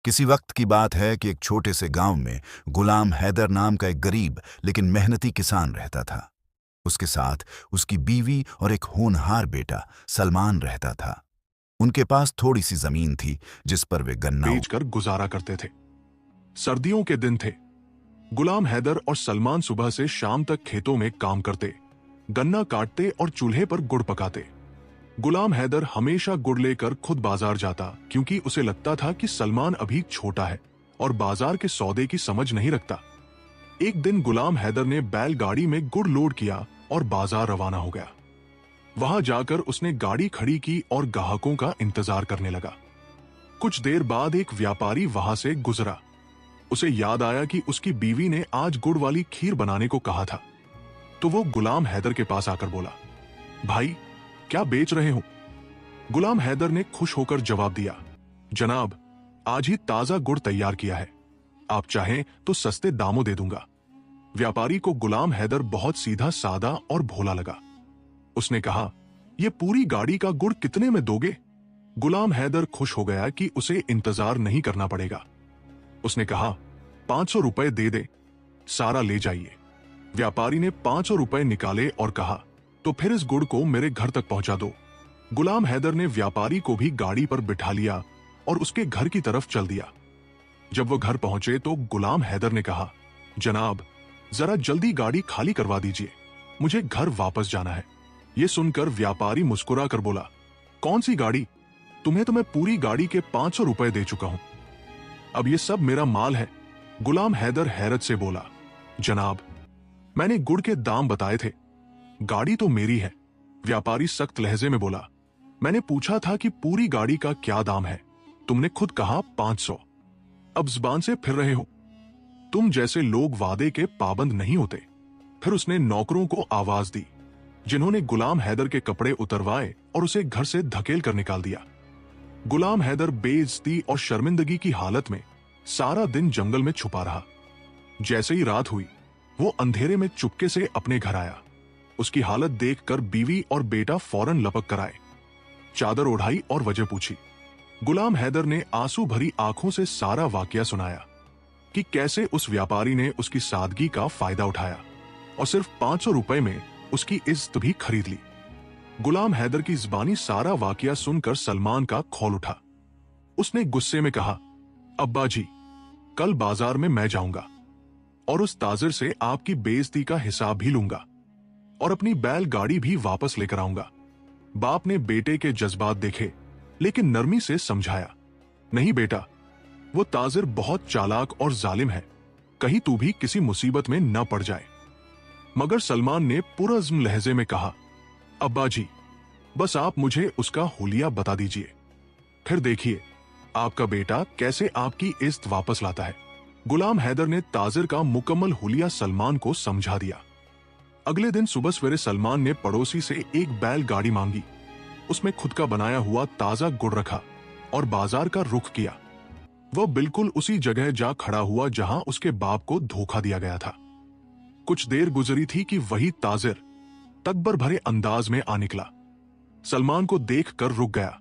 किसी वक्त की बात है कि एक छोटे से गांव में गुलाम हैदर नाम का एक गरीब लेकिन मेहनती किसान रहता था। उसके साथ उसकी बीवी और एक होनहार बेटा सलमान रहता था। उनके पास थोड़ी सी जमीन थी जिस पर वे गन्ना बेचकर गुजारा करते थे। सर्दियों के दिन थे। गुलाम हैदर और सलमान सुबह से शाम तक खेतों में काम करते, गन्ना काटते और चूल्हे पर गुड़ पकाते। गुलाम हैदर हमेशा गुड़ लेकर खुद बाजार जाता, क्योंकि उसे लगता था कि सलमान अभी छोटा है और बाजार के सौदे की समझ नहीं रखता। एक दिन गुलाम हैदर ने बैलगाड़ी में गुड़ लोड किया और बाजार रवाना हो गया। वहां जाकर उसने गाड़ी खड़ी की और ग्राहकों का इंतजार करने लगा। कुछ देर बाद एक व्यापारी वहां से गुजरा। उसे याद आया कि उसकी बीवी ने आज गुड़ वाली खीर बनाने को कहा था, तो वो गुलाम हैदर के पास आकर बोला, भाई क्या बेच रहे हो? गुलाम हैदर ने खुश होकर जवाब दिया, जनाब आज ही ताजा गुड़ तैयार किया है, आप चाहें तो सस्ते दामों दे दूंगा। व्यापारी को गुलाम हैदर बहुत सीधा सादा और भोला लगा। उसने कहा, यह पूरी गाड़ी का गुड़ कितने में दोगे? गुलाम हैदर खुश हो गया कि उसे इंतजार नहीं करना पड़ेगा। उसने कहा, 500 रुपए दे दे, सारा ले जाइए। व्यापारी ने 500 रुपए निकाले और कहा, तो फिर इस गुड़ को मेरे घर तक पहुंचा दो। गुलाम हैदर ने व्यापारी को भी गाड़ी पर बिठा लिया और उसके घर की तरफ चल दिया। जब वो घर पहुंचे तो गुलाम हैदर ने कहा, जनाब जरा जल्दी गाड़ी खाली करवा दीजिए, मुझे घर वापस जाना है। यह सुनकर व्यापारी मुस्कुरा कर बोला, कौन सी गाड़ी? तुम्हें तो मैं पूरी गाड़ी के 500 रुपए दे चुका हूं, अब यह सब मेरा माल है। गुलाम हैदर हैरत से बोला, जनाब मैंने गुड़ के दाम बताए थे, गाड़ी तो मेरी है। व्यापारी सख्त लहजे में बोला, मैंने पूछा था कि पूरी गाड़ी का क्या दाम है, तुमने खुद कहा 500। अब जुबान से फिर रहे हो। तुम जैसे लोग वादे के पाबंद नहीं होते। फिर उसने नौकरों को आवाज दी, जिन्होंने गुलाम हैदर के कपड़े उतरवाए और उसे घर से धकेल कर निकाल दिया। गुलाम हैदर बेइज्जती और शर्मिंदगी की हालत में सारा दिन जंगल में छुपा रहा। जैसे ही रात हुई वो अंधेरे में चुपके से अपने घर आया। उसकी हालत देखकर बीवी और बेटा फौरन लपक कर आए, चादर ओढ़ाई और वजह पूछी। गुलाम हैदर ने आंसू भरी आंखों से सारा वाकया सुनाया कि कैसे उस व्यापारी ने उसकी सादगी का फायदा उठाया और सिर्फ 500 रुपए में उसकी इज्जत भी खरीद ली। गुलाम हैदर की जुबानी सारा वाकया सुनकर सलमान का खौल उठा। उसने गुस्से में कहा, अब्बा जी कल बाजार में मैं जाऊंगा और उस ताजिर से आपकी बेइज्जती का हिसाब भी लूंगा और अपनी बैलगाड़ी भी वापस लेकर आऊंगा। बाप ने बेटे के जज्बात देखे लेकिन नरमी से समझाया, नहीं बेटा, वो ताजिर बहुत चालाक और जालिम है, कहीं तू भी किसी मुसीबत में न पड़ जाए। मगर सलमान ने पुरज़्म लहजे में कहा, अब्बा जी बस आप मुझे उसका हुलिया बता दीजिए, फिर देखिए आपका बेटा कैसे आपकी इज्जत वापस लाता है। गुलाम हैदर ने ताजिर का मुकम्मल हुलिया सलमान को समझा दिया। अगले दिन सुबह सवेरे सलमान ने पड़ोसी से एक बैलगाड़ी मांगी, उसमें खुद का बनाया हुआ ताजा गुड़ रखा और बाजार का रुख किया। वह बिल्कुल उसी जगह जा खड़ा हुआ जहां उसके बाप को धोखा दिया गया था। कुछ देर गुजरी थी कि वही ताजिर तकबर भरे अंदाज में आ निकला। सलमान को देखकर रुक गया।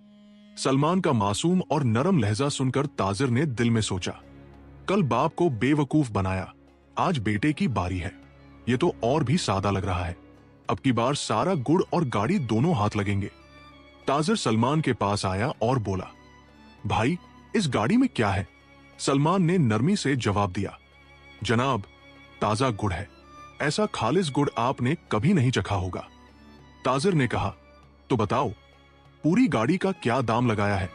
सलमान का मासूम और नरम लहजा सुनकर ताजिर ने दिल में सोचा, कल बाप को बेवकूफ बनाया, आज बेटे की बारी है। ये तो और भी सादा लग रहा है, अब की बार सारा गुड़ और गाड़ी दोनों हाथ लगेंगे। ताजिर सलमान के पास आया और बोला, भाई इस गाड़ी में क्या है? सलमान ने नरमी से जवाब दिया, जनाब ताजा गुड़ है, ऐसा खालिस गुड़ आपने कभी नहीं चखा होगा। ताजिर ने कहा, तो बताओ पूरी गाड़ी का क्या दाम लगाया है?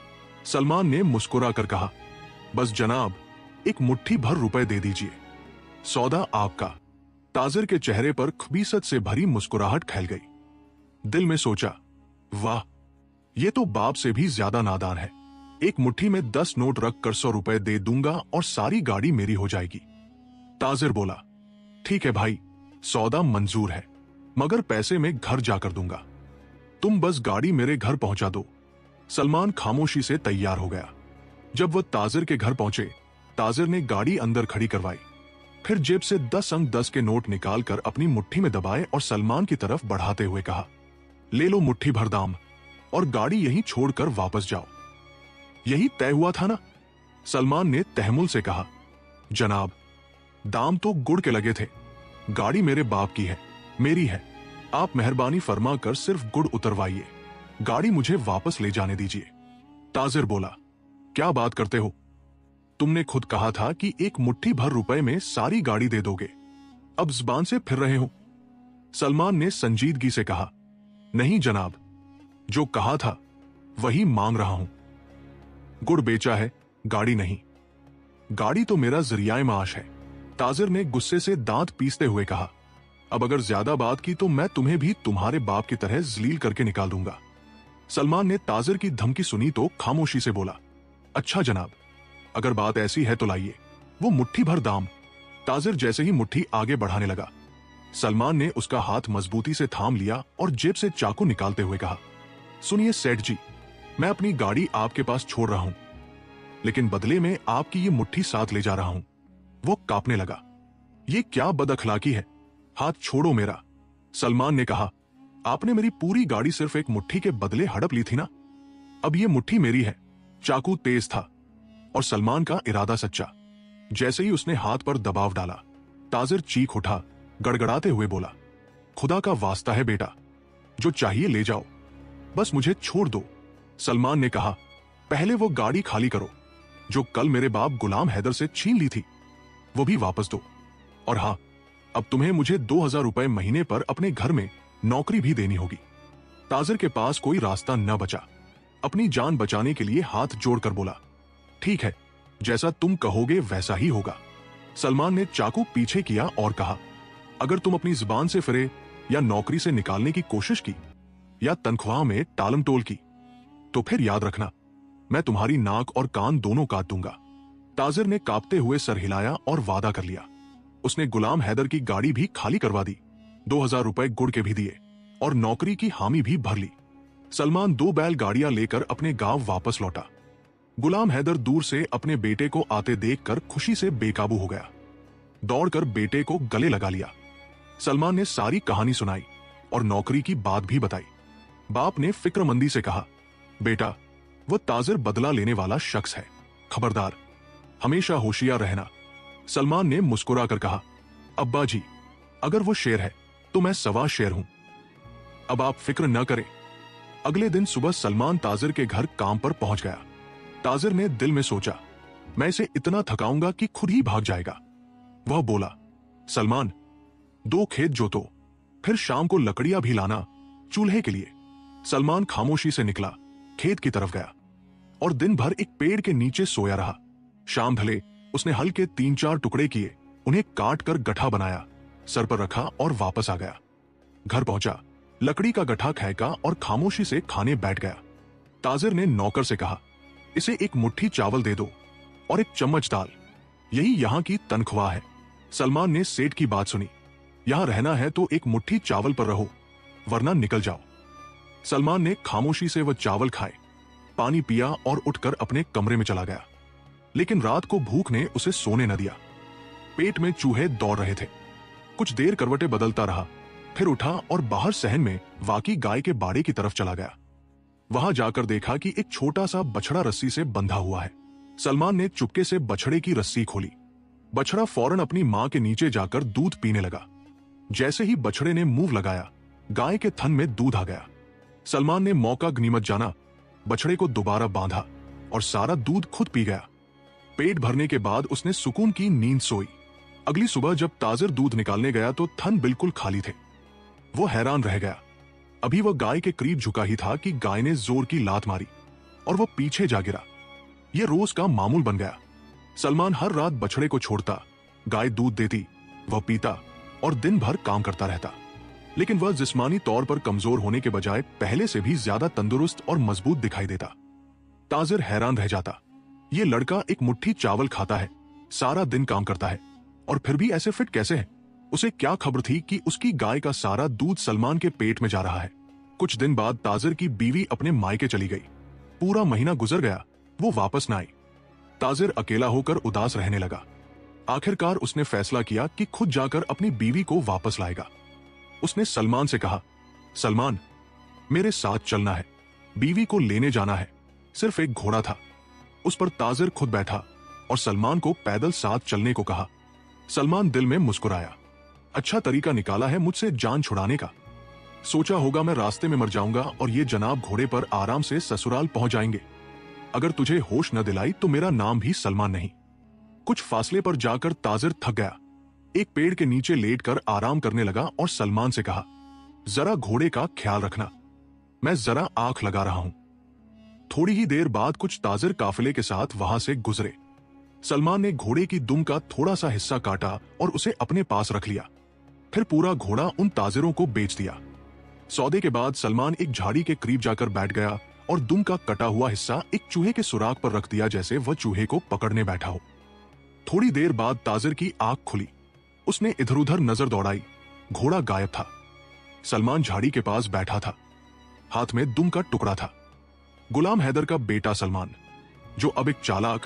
सलमान ने मुस्कुरा कर कहा, बस जनाब एक मुट्ठी भर रुपए दे दीजिए, सौदा आपका। ताजिर के चेहरे पर खबीसत से भरी मुस्कुराहट फैल गई। दिल में सोचा, वाह ये तो बाप से भी ज्यादा नादान है, एक मुट्ठी में 10 नोट रख कर 100 रुपए दे दूंगा और सारी गाड़ी मेरी हो जाएगी। ताजिर बोला, ठीक है भाई, सौदा मंजूर है, मगर पैसे में घर जाकर दूंगा, तुम बस गाड़ी मेरे घर पहुंचा दो। सलमान खामोशी से तैयार हो गया। जब वह ताजिर के घर पहुंचे, ताजिर ने गाड़ी अंदर खड़ी करवाई, फिर जेब से 10 अंक 10 के नोट निकालकर अपनी मुट्ठी में दबाए और सलमान की तरफ बढ़ाते हुए कहा, ले लो मुट्ठी भर दाम और गाड़ी यहीं छोड़कर वापस जाओ। यही तय हुआ था ना? सलमान ने तहमुल से कहा, जनाब, दाम तो गुड़ के लगे थे। गाड़ी मेरे बाप की है, मेरी है। आप मेहरबानी फरमा कर सिर्फ गुड़ उतरवाइए, गाड़ी मुझे वापस ले जाने दीजिए। ताजिर बोला, क्या बात करते हो? तुमने खुद कहा था कि एक मुट्ठी भर रुपए में सारी गाड़ी दे दोगे, अब जुबान से फिर रहे हो। सलमान ने संजीदगी से कहा, नहीं जनाब, जो कहा था वही मांग रहा हूं। गुड़ बेचा है, गाड़ी नहीं। गाड़ी तो मेरा जरियाए माश है। ताजिर ने गुस्से से दांत पीसते हुए कहा, अब अगर ज्यादा बात की तो मैं तुम्हें भी तुम्हारे बाप की तरह जलील करके निकाल दूंगा। सलमान ने ताजिर की धमकी सुनी तो खामोशी से बोला, अच्छा जनाब, अगर बात ऐसी है तो लाइए वो मुट्ठी भर दाम। ताजिर जैसे ही मुट्ठी आगे बढ़ाने लगा, सलमान ने उसका हाथ मजबूती से थाम लिया और जेब से चाकू निकालते हुए कहा, सुनिए सेठ जी, मैं अपनी गाड़ी आपके पास छोड़ रहा हूं, लेकिन बदले में आपकी ये मुट्ठी साथ ले जा रहा हूं। वो कांपने लगा, ये क्या बदअखलाकी है, हाथ छोड़ो मेरा। सलमान ने कहा, आपने मेरी पूरी गाड़ी सिर्फ एक मुट्ठी के बदले हड़प ली थी ना, अब ये मुट्ठी मेरी है। चाकू तेज था और सलमान का इरादा सच्चा। जैसे ही उसने हाथ पर दबाव डाला, ताजिर चीख उठा, गड़गड़ाते हुए बोला, खुदा का वास्ता है बेटा, जो चाहिए ले जाओ, बस मुझे छोड़ दो। सलमान ने कहा, पहले वो गाड़ी खाली करो जो कल मेरे बाप गुलाम हैदर से छीन ली थी, वो भी वापस दो। और हां, अब तुम्हें मुझे 2000 रुपए महीने पर अपने घर में नौकरी भी देनी होगी। ताजिर के पास कोई रास्ता न बचा, अपनी जान बचाने के लिए हाथ जोड़कर बोला, ठीक है, जैसा तुम कहोगे वैसा ही होगा। सलमान ने चाकू पीछे किया और कहा, अगर तुम अपनी जुबान से फिरे या नौकरी से निकालने की कोशिश की या तनख्वाह में टालम टोल की तो फिर याद रखना, मैं तुम्हारी नाक और कान दोनों काट दूंगा। ताजिर ने कांपते हुए सर हिलाया और वादा कर लिया। उसने गुलाम हैदर की गाड़ी भी खाली करवा दी, 2000 रुपए गुड़ के भी दिए और नौकरी की हामी भी भर ली। सलमान 2 बैल गाड़ियां लेकर अपने गांव वापस लौटा। गुलाम हैदर दूर से अपने बेटे को आते देखकर खुशी से बेकाबू हो गया, दौड़कर बेटे को गले लगा लिया। सलमान ने सारी कहानी सुनाई और नौकरी की बात भी बताई। बाप ने फिक्रमंदी से कहा, बेटा, वो ताजिर बदला लेने वाला शख्स है, खबरदार, हमेशा होशियार रहना। सलमान ने मुस्कुराकर कहा, अब्बा जी, अगर वो शेर है तो मैं सवा शेर हूं, अब आप फिक्र न करें। अगले दिन सुबह सलमान ताजिर के घर काम पर पहुंच गया। ताजिर ने दिल में सोचा, मैं इसे इतना थकाऊंगा कि खुद ही भाग जाएगा। वह बोला, सलमान, 2 खेत जोतो, फिर शाम को लकड़ियां भी लाना चूल्हे के लिए। सलमान खामोशी से निकला, खेत की तरफ गया और दिन भर एक पेड़ के नीचे सोया रहा। शाम ढले उसने हल के 3-4 टुकड़े किए, उन्हें काट कर गठा बनाया, सर पर रखा और वापस आ गया। घर पहुंचा, लकड़ी का गठा खैका और खामोशी से खाने बैठ गया। ताजिर ने नौकर से कहा, इसे एक मुट्ठी चावल दे दो और एक चम्मच दाल, यही यहां की तनख्वाह है। सलमान ने सेठ की बात सुनी, यहां रहना है तो एक मुट्ठी चावल पर रहो, वरना निकल जाओ। सलमान ने खामोशी से वह चावल खाए, पानी पिया और उठकर अपने कमरे में चला गया। लेकिन रात को भूख ने उसे सोने न दिया। पेट में चूहे दौड़ रहे थे। कुछ देर करवटें बदलता रहा, फिर उठा और बाहर सहन में वाकी गाय के बाड़े की तरफ चला गया। वहां जाकर देखा कि एक छोटा सा बछड़ा रस्सी से बंधा हुआ है। सलमान ने चुपके से बछड़े की रस्सी खोली। बछड़ा फौरन अपनी मां के नीचे जाकर दूध पीने लगा। जैसे ही बछड़े ने मुंह लगाया, गाय के थन में दूध आ गया। सलमान ने मौका गनीमत जाना, बछड़े को दोबारा बांधा और सारा दूध खुद पी गया। पेट भरने के बाद उसने सुकून की नींद सोई। अगली सुबह जब ताजिर दूध निकालने गया तो थन बिल्कुल खाली थे। वो हैरान रह गया। अभी वह गाय के करीब झुका ही था कि गाय ने जोर की लात मारी और वह पीछे जा गिरा। यह रोज का मामूल बन गया। सलमान हर रात बछड़े को छोड़ता, गाय दूध देती, वह पीता और दिन भर काम करता रहता। लेकिन वह जिस्मानी तौर पर कमजोर होने के बजाय पहले से भी ज्यादा तंदुरुस्त और मजबूत दिखाई देता। ताजिर हैरान रह जाता, ये लड़का एक मुट्ठी चावल खाता है, सारा दिन काम करता है और फिर भी ऐसे फिट कैसे है। उसे क्या खबर थी कि उसकी गाय का सारा दूध सलमान के पेट में जा रहा है। कुछ दिन बाद ताजिर की बीवी अपने मायके चली गई। पूरा महीना गुजर गया, वो वापस न आई। ताजिर अकेला होकर उदास रहने लगा। आखिरकार उसने फैसला किया कि खुद जाकर अपनी बीवी को वापस लाएगा। उसने सलमान से कहा, सलमान, मेरे साथ चलना है, बीवी को लेने जाना है। सिर्फ एक घोड़ा था, उस पर ताजिर खुद बैठा और सलमान को पैदल साथ चलने को कहा। सलमान दिल में मुस्कुराया। अच्छा तरीका निकाला है मुझसे जान छुड़ाने का। सोचा होगा मैं रास्ते में मर जाऊंगा और ये जनाब घोड़े पर आराम से ससुराल पहुंच जाएंगे। अगर तुझे होश न दिलाई तो मेरा नाम भी सलमान नहीं। कुछ फासले पर जाकर ताजिर थक गया। एक पेड़ के नीचे लेटकर आराम करने लगा और सलमान से कहा, जरा घोड़े का ख्याल रखना, मैं जरा आंख लगा रहा हूं। थोड़ी ही देर बाद कुछ ताजिर काफिले के साथ वहां से गुजरे। सलमान ने घोड़े की दुम का थोड़ा सा हिस्सा काटा और उसे अपने पास रख लिया। फिर पूरा घोड़ा उन ताजिरों को बेच दिया। सौदे के बाद सलमान एक झाड़ी के करीब जाकर बैठ गया और दुम का कटा हुआ हिस्सा एक चूहे के सुराग पर रख दिया, जैसे वह चूहे को पकड़ने बैठा हो। थोड़ी देर बाद ताजिर की आंख खुली। उसने इधर उधर नजर दौड़ाई। घोड़ा गायब था। सलमान झाड़ी के पास बैठा था। हाथ में दुम का टुकड़ा था। गुलाम हैदर का बेटा सलमान, जो अब एक चालाक,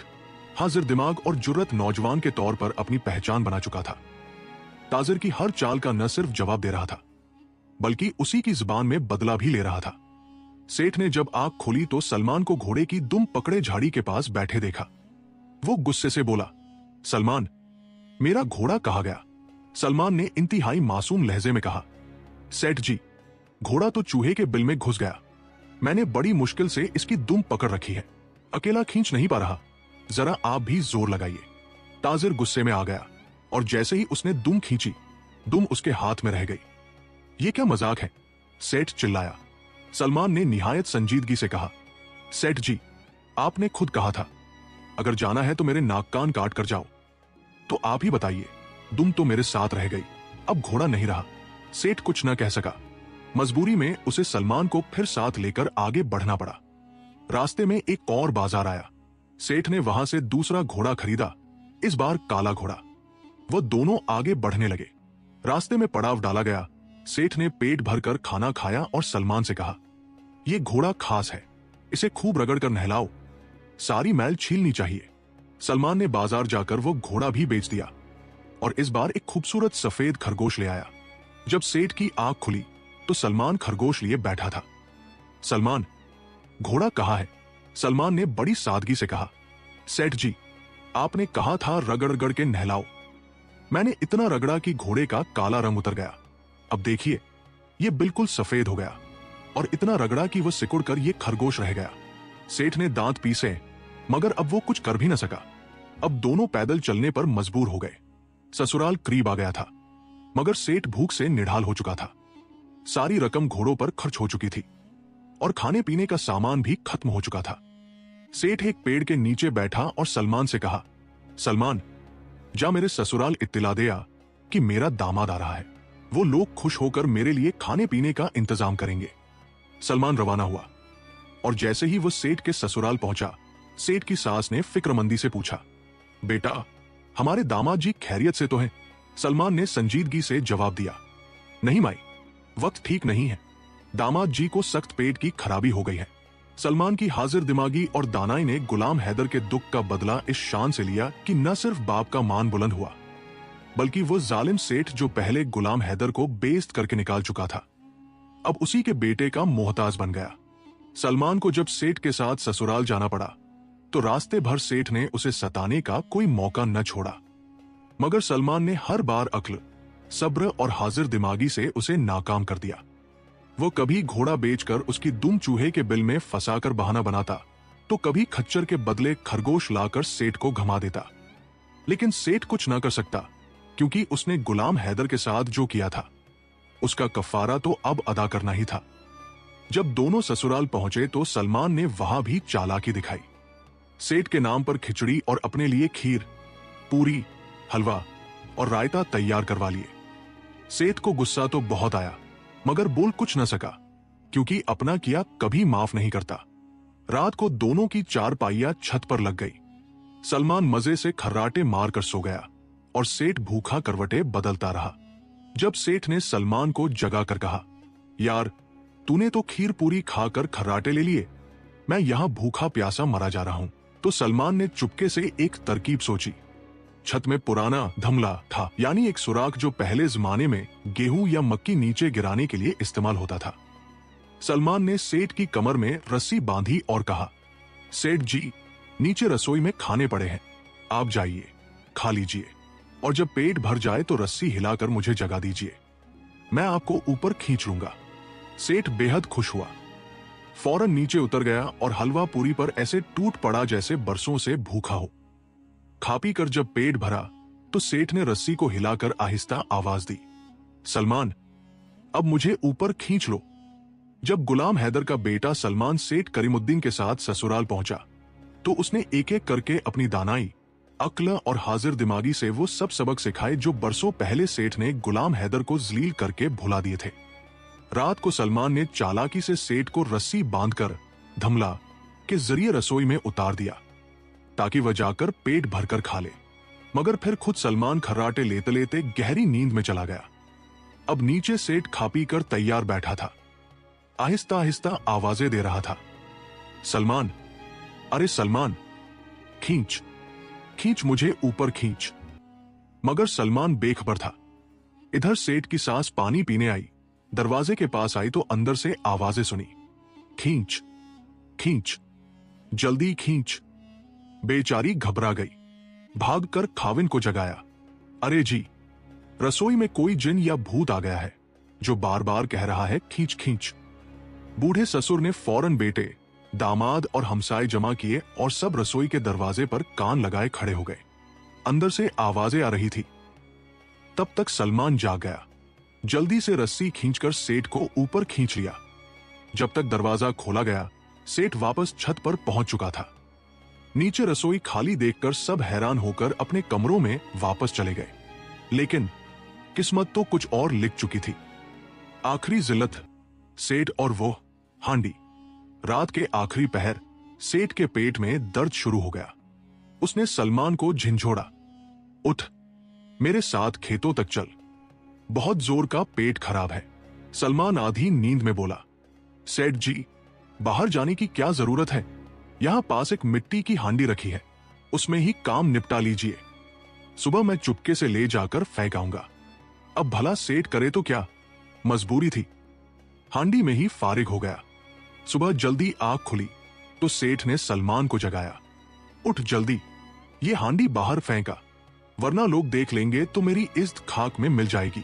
हाजिर दिमाग और जुर्रत नौजवान के तौर पर अपनी पहचान बना चुका था, ताजिर की हर चाल का न सिर्फ जवाब दे रहा था बल्कि उसी की जुबान में बदला भी ले रहा था। सेठ ने जब आंख खोली तो सलमान को घोड़े की दुम पकड़े झाड़ी के पास बैठे देखा। वो गुस्से से बोला, सलमान, मेरा घोड़ा कहाँ गया? सलमान ने इंतहाई मासूम लहजे में कहा, सेठ जी, घोड़ा तो चूहे के बिल में घुस गया। मैंने बड़ी मुश्किल से इसकी दुम पकड़ रखी है, अकेला खींच नहीं पा रहा, जरा आप भी जोर लगाइए। ताजिर गुस्से में आ गया और जैसे ही उसने दुम खींची, दुम उसके हाथ में रह गई। ये क्या मजाक है? सेठ चिल्लाया। सलमान ने निहायत संजीदगी से कहा, सेठ जी, आपने खुद कहा था अगर जाना है तो मेरे नाक कान काट कर जाओ। तो आप ही बताइए, दुम तो मेरे साथ रह गई, अब घोड़ा नहीं रहा। सेठ कुछ न कह सका। मजबूरी में उसे सलमान को फिर साथ लेकर आगे बढ़ना पड़ा। रास्ते में एक और बाजार आया। सेठ ने वहां से दूसरा घोड़ा खरीदा, इस बार काला घोड़ा। वो दोनों आगे बढ़ने लगे। रास्ते में पड़ाव डाला गया। सेठ ने पेट भरकर खाना खाया और सलमान से कहा, यह घोड़ा खास है, इसे खूब रगड़कर नहलाओ, सारी मैल छीलनी चाहिए। सलमान ने बाजार जाकर वो घोड़ा भी बेच दिया और इस बार एक खूबसूरत सफेद खरगोश ले आया। जब सेठ की आंख खुली तो सलमान खरगोश लिए बैठा था। सलमान, घोड़ा कहाँ है? सलमान ने बड़ी सादगी से कहा, सेठ जी, आपने कहा था रगड़ रगड़ के नहलाओ। मैंने इतना रगड़ा कि घोड़े का काला रंग उतर गया। अब देखिए, यह बिल्कुल सफेद हो गया और इतना रगड़ा कि वह सिकुड़ कर यह खरगोश रह गया। सेठ ने दांत पीसे मगर अब वो कुछ कर भी न सका। अब दोनों पैदल चलने पर मजबूर हो गए। ससुराल करीब आ गया था मगर सेठ भूख से निढाल हो चुका था। सारी रकम घोड़ों पर खर्च हो चुकी थी और खाने पीने का सामान भी खत्म हो चुका था। सेठ एक पेड़ के नीचे बैठा और सलमान से कहा, सलमान, जा मेरे ससुराल इत्तिला दे आ कि मेरा दामाद आ रहा है। वो लोग खुश होकर मेरे लिए खाने पीने का इंतजाम करेंगे। सलमान रवाना हुआ और जैसे ही वो सेठ के ससुराल पहुंचा, सेठ की सास ने फिक्रमंदी से पूछा, बेटा, हमारे दामाद जी खैरियत से तो हैं? सलमान ने संजीदगी से जवाब दिया, नहीं माई, वक्त ठीक नहीं है, दामाद जी को सख्त पेट की खराबी हो गई है। सलमान की हाजिर दिमागी और दानाई ने गुलाम हैदर के दुख का बदला इस शान से लिया कि न सिर्फ बाप का मान बुलंद हुआ बल्कि वो जालिम सेठ जो पहले गुलाम हैदर को बेइज्जत करके निकाल चुका था, अब उसी के बेटे का मोहताज बन गया। सलमान को जब सेठ के साथ ससुराल जाना पड़ा तो रास्ते भर सेठ ने उसे सताने का कोई मौका न छोड़ा, मगर सलमान ने हर बार अक्ल, सब्र और हाजिर दिमागी से उसे नाकाम कर दिया। वो कभी घोड़ा बेचकर उसकी दुम चूहे के बिल में फंसाकर बहाना बनाता तो कभी खच्चर के बदले खरगोश लाकर सेठ को घमा देता। लेकिन सेठ कुछ न कर सकता क्योंकि उसने गुलाम हैदर के साथ जो किया था उसका कफारा तो अब अदा करना ही था। जब दोनों ससुराल पहुंचे तो सलमान ने वहां भी चालाकी दिखाई। सेठ के नाम पर खिचड़ी और अपने लिए खीर, पूरी, हलवा और रायता तैयार करवा लिए। सेठ को गुस्सा तो बहुत आया मगर बोल कुछ न सका क्योंकि अपना किया कभी माफ नहीं करता। रात को दोनों की चारपाइयां छत पर लग गई। सलमान मजे से खर्राटे मारकर सो गया और सेठ भूखा करवटे बदलता रहा। जब सेठ ने सलमान को जगा कर कहा, यार, तूने तो खीर पूरी खाकर खर्राटे ले लिए, मैं यहां भूखा प्यासा मरा जा रहा हूं, तो सलमान ने चुपके से एक तरकीब सोची। छत में पुराना धमला था, यानी एक सुराख जो पहले जमाने में गेहूं या मक्की नीचे गिराने के लिए इस्तेमाल होता था। सलमान ने सेठ की कमर में रस्सी बांधी और कहा, सेठ जी, नीचे रसोई में खाने पड़े हैं, आप जाइए, खा लीजिए, और जब पेट भर जाए तो रस्सी हिलाकर मुझे जगा दीजिए, मैं आपको ऊपर खींच लूंगा। सेठ बेहद खुश हुआ, फौरन नीचे उतर गया और हलवा पूरी पर ऐसे टूट पड़ा जैसे बरसों से भूखा हो। खा पी कर जब पेट भरा तो सेठ ने रस्सी को हिलाकर आहिस्ता आवाज दी, सलमान, अब मुझे ऊपर खींच लो। जब गुलाम हैदर का बेटा सलमान सेठ करीमुद्दीन के साथ ससुराल पहुंचा तो उसने एक एक करके अपनी दानाई, अक्ल और हाजिर दिमागी से वो सब सबक सिखाए जो बरसों पहले सेठ ने गुलाम हैदर को जलील करके भुला दिए थे। रात को सलमान ने चालाकी से सेठ को रस्सी बांधकर धमला के जरिए रसोई में उतार दिया ताकि वह जाकर पेट भरकर खा ले, मगर फिर खुद सलमान खर्राटे लेते लेते गहरी नींद में चला गया। अब नीचे सेठ खा पी कर तैयार बैठा था, आहिस्ता आहिस्ता आवाजें दे रहा था, सलमान, अरे सलमान, खींच खींच, मुझे ऊपर खींच। मगर सलमान बेखबर था। इधर सेठ की सास पानी पीने आई, दरवाजे के पास आई तो अंदर से आवाजें सुनी, खींच खींच, जल्दी खींच। बेचारी घबरा गई, भागकर खाविन को जगाया, अरे जी, रसोई में कोई जिन या भूत आ गया है जो बार बार कह रहा है खींच खींच। बूढ़े ससुर ने फौरन बेटे, दामाद और हमसाए जमा किए और सब रसोई के दरवाजे पर कान लगाए खड़े हो गए। अंदर से आवाजें आ रही थी। तब तक सलमान जाग गया, जल्दी से रस्सी खींचकर सेठ को ऊपर खींच लिया। जब तक दरवाजा खोला गया, सेठ वापस छत पर पहुंच चुका था। नीचे रसोई खाली देखकर सब हैरान होकर अपने कमरों में वापस चले गए। लेकिन किस्मत तो कुछ और लिख चुकी थी। आखिरी जिल्लत, सेठ और वो हांडी। रात के आखिरी पहर सेठ के पेट में दर्द शुरू हो गया। उसने सलमान को झिंझोड़ा, उठ, मेरे साथ खेतों तक चल, बहुत जोर का पेट खराब है। सलमान आधी नींद में बोला, सेठ जी, बाहर जाने की क्या जरूरत है, यहां पास एक मिट्टी की हांडी रखी है, उसमें ही काम निपटा लीजिए, सुबह मैं चुपके से ले जाकर फेंक आऊंगा। अब भला सेठ करे तो क्या, मजबूरी थी। हांडी में ही फारिग हो गया। सुबह जल्दी आंख खुली तो सेठ ने सलमान को जगाया, उठ जल्दी, ये हांडी बाहर फेंका, वरना लोग देख लेंगे तो मेरी इज्जत खाक में मिल जाएगी।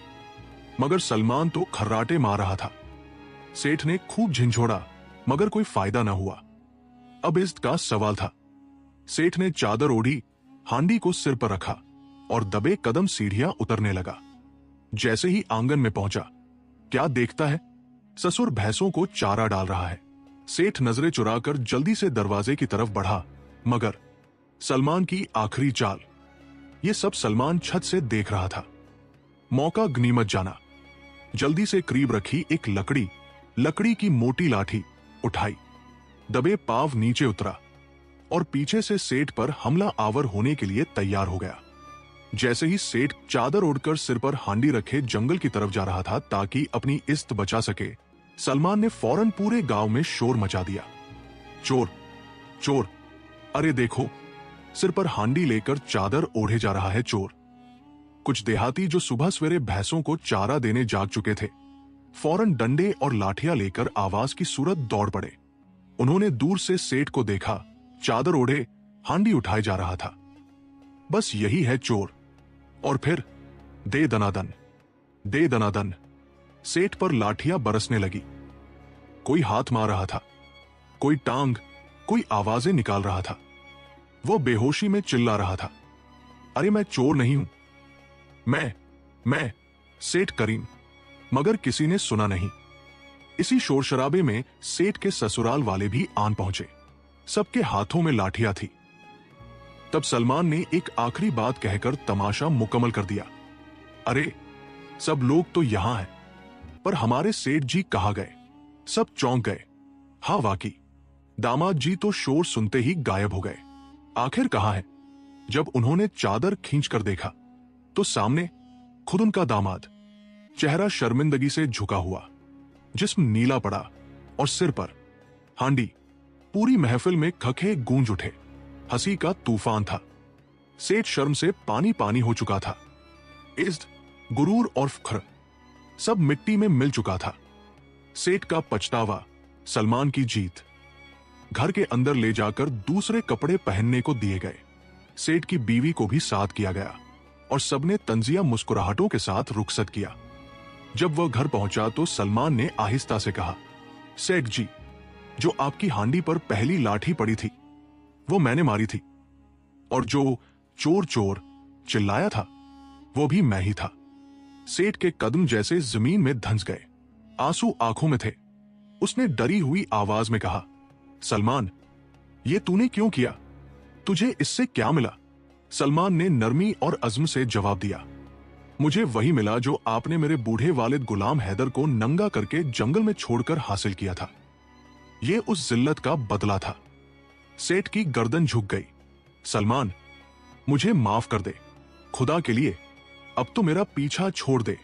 मगर सलमान तो खर्राटे मार रहा था। सेठ ने खूब झिंझोड़ा मगर कोई फायदा न हुआ। अब इज्जत का सवाल था। सेठ ने चादर ओढ़ी, हांडी को सिर पर रखा और दबे कदम सीढ़ियां उतरने लगा। जैसे ही आंगन में पहुंचा, क्या देखता है, ससुर भैंसों को चारा डाल रहा है। सेठ नजरें चुराकर जल्दी से दरवाजे की तरफ बढ़ा, मगर सलमान की आखिरी चाल, ये सब सलमान छत से देख रहा था। मौका गनीमत जाना। जल्दी से करीब रखी एक लकड़ी की मोटी लाठी उठाई, दबे पांव नीचे उतरा और पीछे से सेठ पर हमला आवर होने के लिए तैयार हो गया। जैसे ही सेठ चादर ओढ़कर सिर पर हांडी रखे जंगल की तरफ जा रहा था ताकि अपनी इज्जत बचा सके, सलमान ने फौरन पूरे गांव में शोर मचा दिया, चोर चोर, अरे देखो, सिर पर हांडी लेकर चादर ओढ़े जा रहा है चोर। कुछ देहाती जो सुबह सवेरे भैंसों को चारा देने जाग चुके थे, फौरन डंडे और लाठियां लेकर आवाज की सूरत दौड़ पड़े। उन्होंने दूर से सेठ को देखा, चादर ओढ़े हांडी उठाए जा रहा था। बस यही है चोर। और फिर दे दनादन, सेठ पर लाठियां बरसने लगी। कोई हाथ मार रहा था, कोई टांग, कोई आवाजें निकाल रहा था। वो बेहोशी में चिल्ला रहा था, अरे मैं चोर नहीं हूं, मैं सेठ करीम। मगर किसी ने सुना नहीं। इसी शोर शराबे में सेठ के ससुराल वाले भी आन पहुंचे। सबके हाथों में लाठियां थी। तब सलमान ने एक आखिरी बात कहकर तमाशा मुकम्मल कर दिया, अरे सब लोग तो यहां हैं, पर हमारे सेठ जी कहां गए? सब चौंक गए। हाँ वाकई, दामाद जी तो शोर सुनते ही गायब हो गए। आखिर कहां है? जब उन्होंने चादर खींचकर देखा तो सामने खुद उनका दामाद, चेहरा शर्मिंदगी से झुका हुआ, जिस्म नीला पड़ा और सिर पर हांडी। पूरी महफिल में खखे गूंज उठे। हंसी का तूफान था। सेठ शर्म से पानी पानी हो चुका था। इज्जत, गुरूर और फख्र सब मिट्टी में मिल चुका था। सेठ का पछतावा, सलमान की जीत। घर के अंदर ले जाकर दूसरे कपड़े पहनने को दिए गए। सेठ की बीवी को भी साथ किया गया और सबने तंजिया मुस्कुराहटों के साथ रुखसत किया। जब वह घर पहुंचा तो सलमान ने आहिस्ता से कहा, सेठ जी, जो आपकी हांडी पर पहली लाठी पड़ी थी वो मैंने मारी थी, और जो चोर चोर चिल्लाया था वो भी मैं ही था। सेठ के कदम जैसे जमीन में धंस गए, आंसू आंखों में थे। उसने डरी हुई आवाज में कहा, सलमान, ये तूने क्यों किया? तुझे इससे क्या मिला? सलमान ने नरमी और अज़्म से जवाब दिया, मुझे वही मिला जो आपने मेरे बूढ़े वालिद गुलाम हैदर को नंगा करके जंगल में छोड़कर हासिल किया था। ये उस जिल्लत का बदला था। सेठ की गर्दन झुक गई। सलमान, मुझे माफ कर दे, खुदा के लिए अब तो मेरा पीछा छोड़ दे।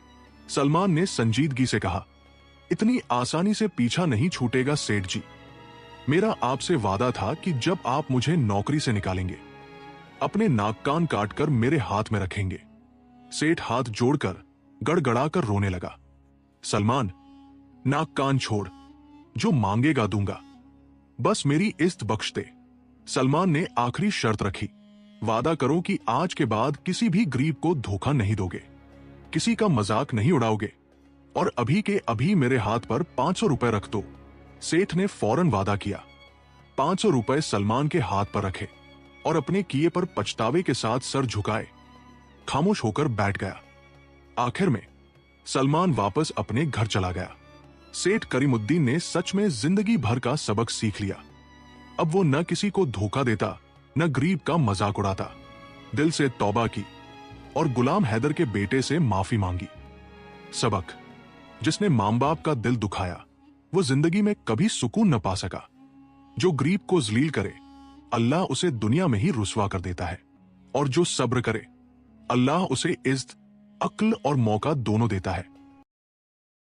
सलमान ने संजीदगी से कहा, इतनी आसानी से पीछा नहीं छूटेगा सेठ जी। मेरा आपसे वादा था कि जब आप मुझे नौकरी से निकालेंगे अपने नाक कान काटकर मेरे हाथ में रखेंगे। सेठ हाथ जोड़कर गड़गड़ाकर रोने लगा। सलमान, नाक कान छोड़, जो मांगेगा दूंगा, बस मेरी इज्जत बख्श दे। सलमान ने आखिरी शर्त रखी, वादा करो कि आज के बाद किसी भी गरीब को धोखा नहीं दोगे, किसी का मजाक नहीं उड़ाओगे, और अभी के अभी मेरे हाथ पर 500 रुपए रख दो। सेठ ने फौरन वादा किया। 500 रुपए सलमान के हाथ पर रखे और अपने किए पर पछतावे के साथ सर झुकाए खामोश होकर बैठ गया। आखिर में सलमान वापस अपने घर चला गया। सेठ करीमुद्दीन ने सच में जिंदगी भर का सबक सीख लिया। अब वो न किसी को धोखा देता, न गरीब का मजाक उड़ाता। दिल से तौबा की और गुलाम हैदर के बेटे से माफी मांगी। सबक, जिसने मां बाप का दिल दुखाया वो जिंदगी में कभी सुकून न पा सका। जो गरीब को जलील करे अल्लाह उसे दुनिया में ही रुसवा कर देता है, और जो सब्र करे अल्लाह उसे इज्जत, अक्ल और मौका दोनों देता है।